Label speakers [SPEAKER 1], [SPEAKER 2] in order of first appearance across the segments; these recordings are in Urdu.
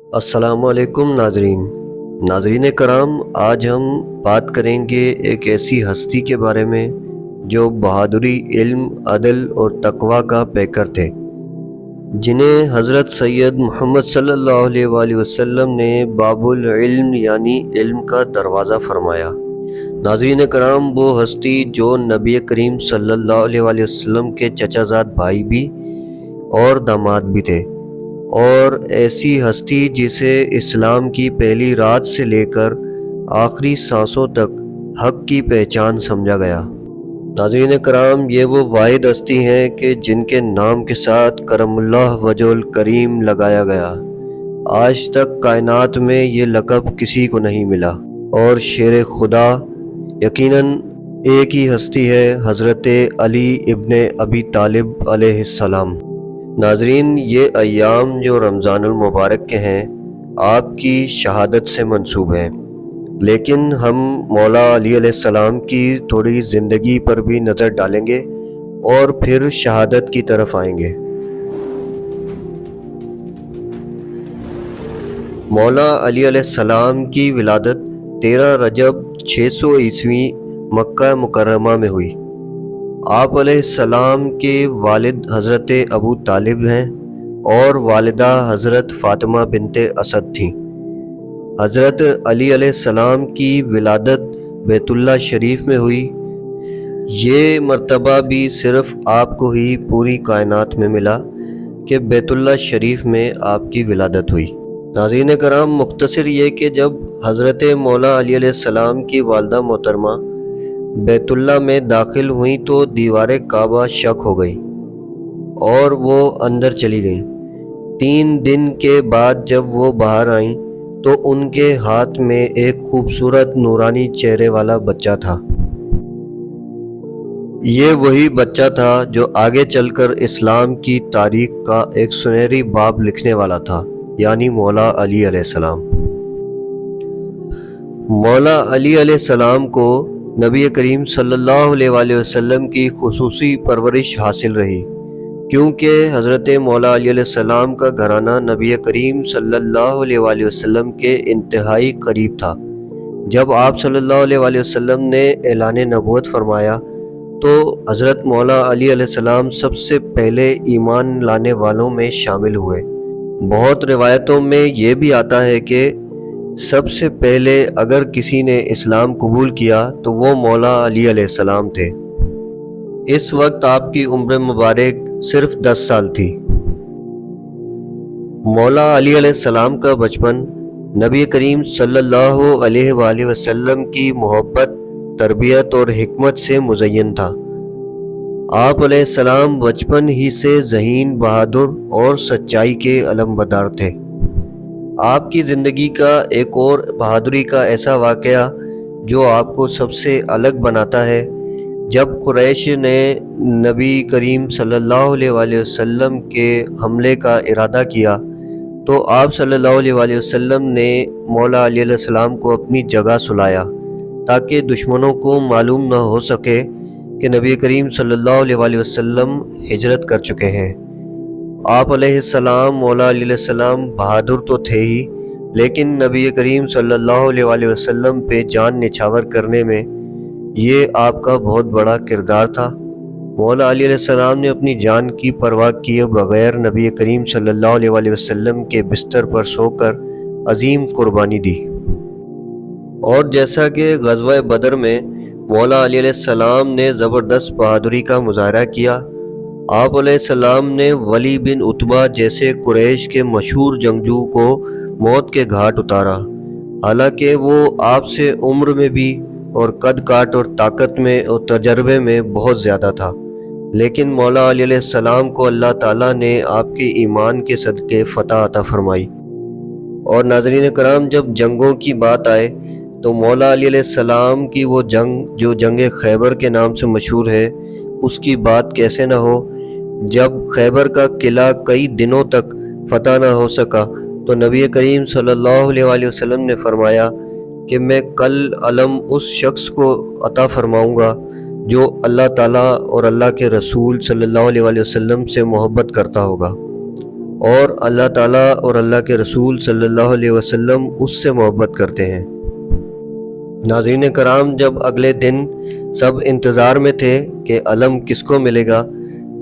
[SPEAKER 1] السلام علیکم ناظرین کرام، آج ہم بات کریں گے ایک ایسی ہستی کے بارے میں جو بہادری، علم، عدل اور تقوی کا پیکر تھے، جنہیں حضرت سید محمد صلی اللہ علیہ وآلہ وسلم نے باب العلم یعنی علم کا دروازہ فرمایا۔ ناظرین کرام، وہ ہستی جو نبی کریم صلی اللہ علیہ وآلہ وسلم کے چچا زاد بھائی بھی اور داماد بھی تھے، اور ایسی ہستی جسے اسلام کی پہلی رات سے لے کر آخری سانسوں تک حق کی پہچان سمجھا گیا۔ ناظرین کرام، یہ وہ واحد ہستی ہیں کہ جن کے نام کے ساتھ کرم اللہ وجہ الکریم لگایا گیا۔ آج تک کائنات میں یہ لقب کسی کو نہیں ملا، اور شیر خدا یقیناً ایک ہی ہستی ہے، حضرت علی ابن ابی طالب علیہ السلام۔ ناظرین، یہ ایام جو رمضان المبارک کے ہیں، آپ کی شہادت سے منسوب ہیں، لیکن ہم مولا علی علیہ السلام کی تھوڑی زندگی پر بھی نظر ڈالیں گے اور پھر شہادت کی طرف آئیں گے۔ مولا علی علیہ السلام کی ولادت 13 رجب 600 عیسوی مکہ مکرمہ میں ہوئی۔ آپ علیہ السلام کے والد حضرت ابو طالب ہیں اور والدہ حضرت فاطمہ بنت اسد تھیں۔ حضرت علی علیہ السلام کی ولادت بیت اللہ شریف میں ہوئی۔ یہ مرتبہ بھی صرف آپ کو ہی پوری کائنات میں ملا کہ بیت اللہ شریف میں آپ کی ولادت ہوئی۔ ناظرین کرام، مختصر یہ کہ جب حضرت مولا علی علیہ السلام کی والدہ محترمہ بیت اللہ میں داخل ہوئیں تو دیوار کعبہ شق ہو گئی اور وہ اندر چلی گئیں۔ 3 دن کے بعد جب وہ باہر آئیں تو ان کے ہاتھ میں ایک خوبصورت نورانی چہرے والا بچہ تھا۔ یہ وہی بچہ تھا جو آگے چل کر اسلام کی تاریخ کا ایک سنہری باب لکھنے والا تھا، یعنی مولا علی علیہ السلام۔ مولا علی علیہ السلام کو نبی کریم صلی اللہ علیہ وآلہ وسلم کی خصوصی پرورش حاصل رہی، کیونکہ حضرت مولا علی علیہ السلام کا گھرانہ نبی کریم صلی اللہ علیہ وآلہ وسلم کے انتہائی قریب تھا۔ جب آپ صلی اللہ علیہ وآلہ وسلم نے اعلان نبوت فرمایا تو حضرت مولا علی علیہ السلام سب سے پہلے ایمان لانے والوں میں شامل ہوئے۔ بہت روایتوں میں یہ بھی آتا ہے کہ سب سے پہلے اگر کسی نے اسلام قبول کیا تو وہ مولا علی علیہ السلام تھے۔ اس وقت آپ کی عمر مبارک صرف 10 سال تھی۔ مولا علی علیہ السلام کا بچپن نبی کریم صلی اللہ علیہ وآلہ وسلم کی محبت، تربیت اور حکمت سے مزین تھا۔ آپ علیہ السلام بچپن ہی سے ذہین، بہادر اور سچائی کے علمبردار تھے۔ آپ کی زندگی کا ایک اور بہادری کا ایسا واقعہ جو آپ کو سب سے الگ بناتا ہے، جب قریش نے نبی کریم صلی اللہ علیہ وآلہ وسلم کے حملے کا ارادہ کیا تو آپ صلی اللہ علیہ وآلہ وسلم نے مولا علی علیہ السلام کو اپنی جگہ سلایا تاکہ دشمنوں کو معلوم نہ ہو سکے کہ نبی کریم صلی اللہ علیہ وآلہ وسلم ہجرت کر چکے ہیں۔ آپ علیہ السلام، مولا علی علیہ السلام بہادر تو تھے ہی، لیکن نبی کریم صلی اللہ علیہ وآلہ وسلم پہ جان نچھاور کرنے میں یہ آپ کا بہت بڑا کردار تھا۔ مولا علی علیہ السلام نے اپنی جان کی پرواہ کیے بغیر نبی کریم صلی اللہ علیہ وآلہ وسلم کے بستر پر سو کر عظیم قربانی دی۔ اور جیسا کہ غزوہ بدر میں مولا علی علیہ السلام نے زبردست بہادری کا مظاہرہ کیا، آپ علیہ السلام نے ولی بن عتبہ جیسے قریش کے مشہور جنگجو کو موت کے گھاٹ اتارا۔ حالانکہ وہ آپ سے عمر میں بھی اور قد کاٹ اور طاقت میں اور تجربے میں بہت زیادہ تھا، لیکن مولا علی علیہ السلام کو اللہ تعالیٰ نے آپ کے ایمان کے صدقے فتح عطا فرمائی۔ اور ناظرین کرام، جب جنگوں کی بات آئے تو مولا علی علیہ السلام کی وہ جنگ جو جنگ خیبر کے نام سے مشہور ہے، اس کی بات کیسے نہ ہو۔ جب خیبر کا قلعہ کئی دنوں تک فتح نہ ہو سکا تو نبی کریم صلی اللہ علیہ وآلہ وسلم نے فرمایا کہ میں کل علم اس شخص کو عطا فرماؤں گا جو اللہ تعالیٰ اور اللہ کے رسول صلی اللہ علیہ وآلہ وسلم سے محبت کرتا ہوگا۔ اور اللہ تعالیٰ اور اللہ کے رسول صلی اللہ علیہ وسلم اس سے محبت کرتے ہیں۔ ناظرین کرام، جب اگلے دن سب انتظار میں تھے کہ علم کس کو ملے گا،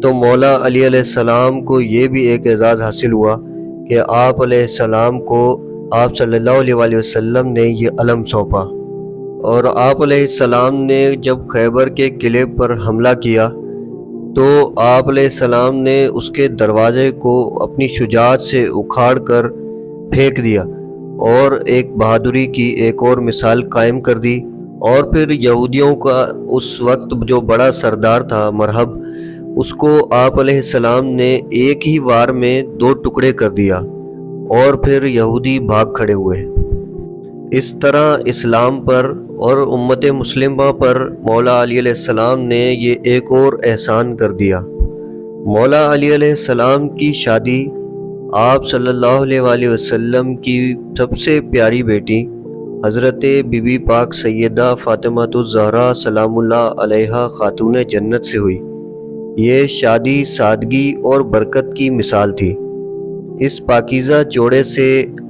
[SPEAKER 1] تو مولا علی علیہ السلام کو یہ بھی ایک اعزاز حاصل ہوا کہ آپ علیہ السلام کو آپ صلی اللہ علیہ وآلہ وسلم نے یہ علم سونپا۔ اور آپ علیہ السلام نے جب خیبر کے قلعے پر حملہ کیا تو آپ علیہ السلام نے اس کے دروازے کو اپنی شجاعت سے اکھاڑ کر پھینک دیا اور ایک بہادری کی ایک اور مثال قائم کر دی۔ اور پھر یہودیوں کا اس وقت جو بڑا سردار تھا مرہب، اس کو آپ علیہ السلام نے ایک ہی وار میں 2 ٹکڑے کر دیا اور پھر یہودی بھاگ کھڑے ہوئے۔ اس طرح اسلام پر اور امت مسلمہ پر مولا علی علیہ السلام نے یہ ایک اور احسان کر دیا۔ مولا علی علیہ السلام کی شادی آپ صلی اللہ علیہ وآلہ وسلم کی سب سے پیاری بیٹی حضرت بی بی پاک سیدہ فاطمۃ الزہرا سلام اللہ علیہا خاتون جنت سے ہوئی۔ یہ شادی سادگی اور برکت کی مثال تھی۔ اس پاکیزہ جوڑے سے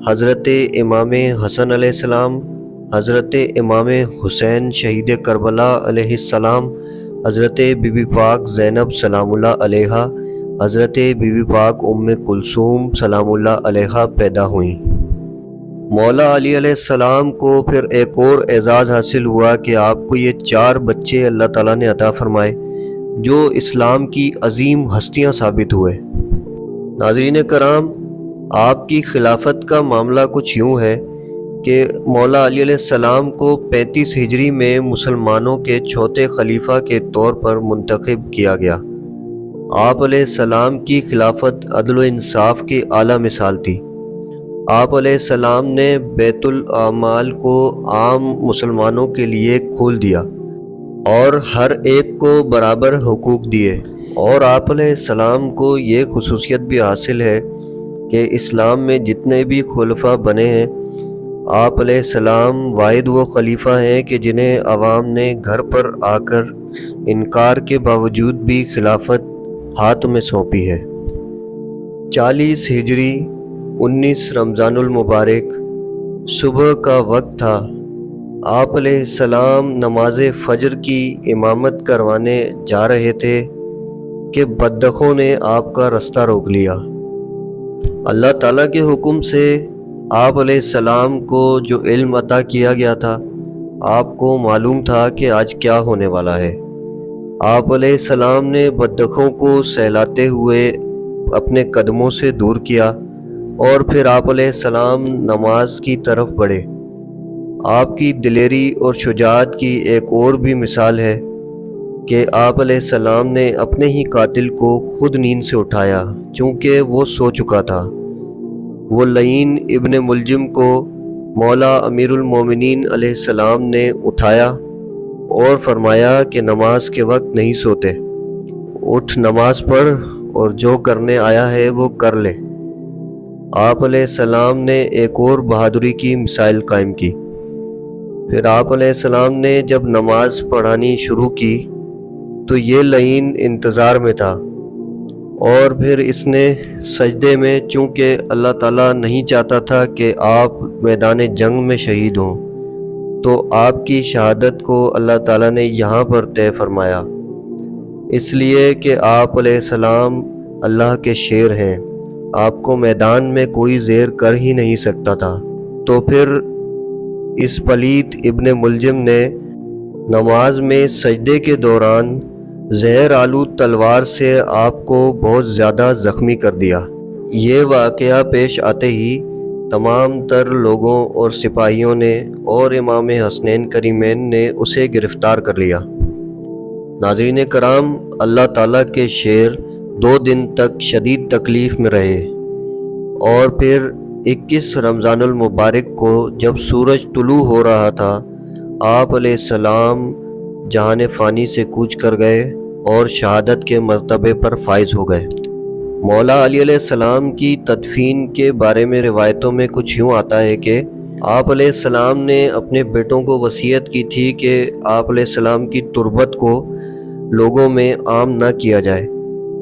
[SPEAKER 1] حضرت امام حسن علیہ السلام، حضرت امام حسین شہید کربلا علیہ السلام، حضرت بی بی پاک زینب سلام اللہ علیہا، حضرت بی بی پاک ام کلثوم سلام اللہ علیہا پیدا ہوئیں۔ مولا علی علیہ السلام کو پھر ایک اور اعزاز حاصل ہوا کہ آپ کو یہ 4 بچے اللہ تعالیٰ نے عطا فرمائے جو اسلام کی عظیم ہستیاں ثابت ہوئے۔ ناظرین کرام، آپ کی خلافت کا معاملہ کچھ یوں ہے کہ مولا علی علیہ السلام کو 35 ہجری میں مسلمانوں کے چوتھے خلیفہ کے طور پر منتخب کیا گیا۔ آپ علیہ السلام کی خلافت عدل و انصاف کی اعلیٰ مثال تھی۔ آپ علیہ السلام نے بیت الاعمال کو عام مسلمانوں کے لیے کھول دیا اور ہر ایک کو برابر حقوق دیے۔ اور آپ علیہ السلام کو یہ خصوصیت بھی حاصل ہے کہ اسلام میں جتنے بھی خلفاء بنے ہیں، آپ علیہ السلام واحد وہ خلیفہ ہیں کہ جنہیں عوام نے گھر پر آ کر انکار کے باوجود بھی خلافت ہاتھ میں سونپی ہے۔ 40 ہجری 19 رمضان المبارک صبح کا وقت تھا۔ آپ علیہ السلام نماز فجر کی امامت کروانے جا رہے تھے کہ بدبختوں نے آپ کا رستہ روک لیا۔ اللہ تعالیٰ کے حکم سے آپ علیہ السلام کو جو علم عطا کیا گیا تھا، آپ کو معلوم تھا کہ آج کیا ہونے والا ہے۔ آپ علیہ السلام نے بدبختوں کو سہلاتے ہوئے اپنے قدموں سے دور کیا اور پھر آپ علیہ السلام نماز کی طرف بڑھے۔ آپ کی دلیری اور شجاعت کی ایک اور بھی مثال ہے کہ آپ علیہ السلام نے اپنے ہی قاتل کو خود نیند سے اٹھایا، چونکہ وہ سو چکا تھا۔ وہ لعین ابن ملجم کو مولا امیر المومنین علیہ السلام نے اٹھایا اور فرمایا کہ نماز کے وقت نہیں سوتے، اٹھ نماز پڑھ اور جو کرنے آیا ہے وہ کر لے۔ آپ علیہ السلام نے ایک اور بہادری کی مثال قائم کی۔ پھر آپ علیہ السلام نے جب نماز پڑھانی شروع کی تو یہ لعین انتظار میں تھا، اور پھر اس نے سجدے میں، چونکہ اللہ تعالیٰ نہیں چاہتا تھا کہ آپ میدان جنگ میں شہید ہوں، تو آپ کی شہادت کو اللہ تعالیٰ نے یہاں پر طے فرمایا، اس لیے کہ آپ علیہ السلام اللہ کے شیر ہیں، آپ کو میدان میں کوئی زیر کر ہی نہیں سکتا تھا۔ تو پھر اس پلیت ابن ملجم نے نماز میں سجدے کے دوران زہر آلود تلوار سے آپ کو بہت زیادہ زخمی کر دیا۔ یہ واقعہ پیش آتے ہی تمام تر لوگوں اور سپاہیوں نے اور امام حسنین کریمین نے اسے گرفتار کر لیا۔ ناظرین کرام، اللہ تعالیٰ کے شیر 2 دن تک شدید تکلیف میں رہے، اور پھر 21 رمضان المبارک کو جب سورج طلوع ہو رہا تھا، آپ علیہ السلام جہان فانی سے کوچ کر گئے اور شہادت کے مرتبے پر فائز ہو گئے۔ مولا علی علیہ السلام کی تدفین کے بارے میں روایتوں میں کچھ یوں آتا ہے کہ آپ علیہ السلام نے اپنے بیٹوں کو وصیت کی تھی کہ آپ علیہ السلام کی تربت کو لوگوں میں عام نہ کیا جائے،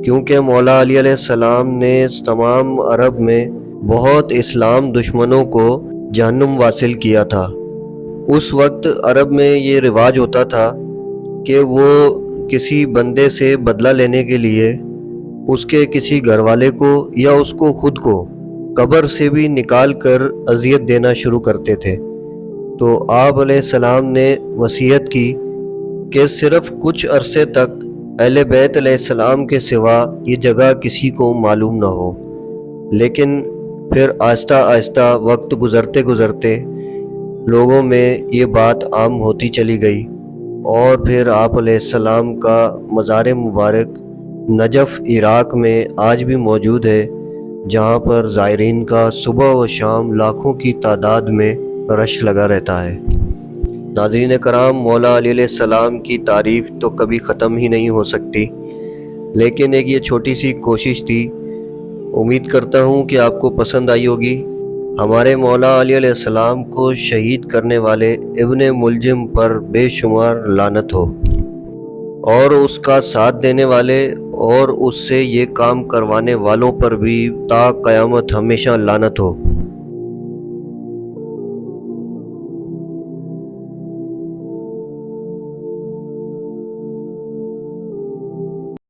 [SPEAKER 1] کیونکہ مولا علی علیہ السلام نے تمام عرب میں بہت اسلام دشمنوں کو جہنم واصل کیا تھا۔ اس وقت عرب میں یہ رواج ہوتا تھا کہ وہ کسی بندے سے بدلہ لینے کے لیے اس کے کسی گھر والے کو یا اس کو خود کو قبر سے بھی نکال کر اذیت دینا شروع کرتے تھے۔ تو آپ علیہ السلام نے وصیت کی کہ صرف کچھ عرصے تک اہل بیت علیہ السلام کے سوا یہ جگہ کسی کو معلوم نہ ہو۔ لیکن پھر آہستہ آہستہ وقت گزرتے گزرتے لوگوں میں یہ بات عام ہوتی چلی گئی، اور پھر آپ علیہ السلام کا مزار مبارک نجف عراق میں آج بھی موجود ہے، جہاں پر زائرین کا صبح و شام لاکھوں کی تعداد میں رش لگا رہتا ہے۔ ناظرین کرام، مولا علی علیہ السلام کی تعریف تو کبھی ختم ہی نہیں ہو سکتی، لیکن ایک یہ چھوٹی سی کوشش تھی۔ امید کرتا ہوں کہ آپ کو پسند آئی ہوگی۔ ہمارے مولا علی علیہ السلام کو شہید کرنے والے ابن ملجم پر بے شمار لعنت ہو، اور اس کا ساتھ دینے والے اور اس سے یہ کام کروانے والوں پر بھی تا قیامت ہمیشہ لعنت ہو۔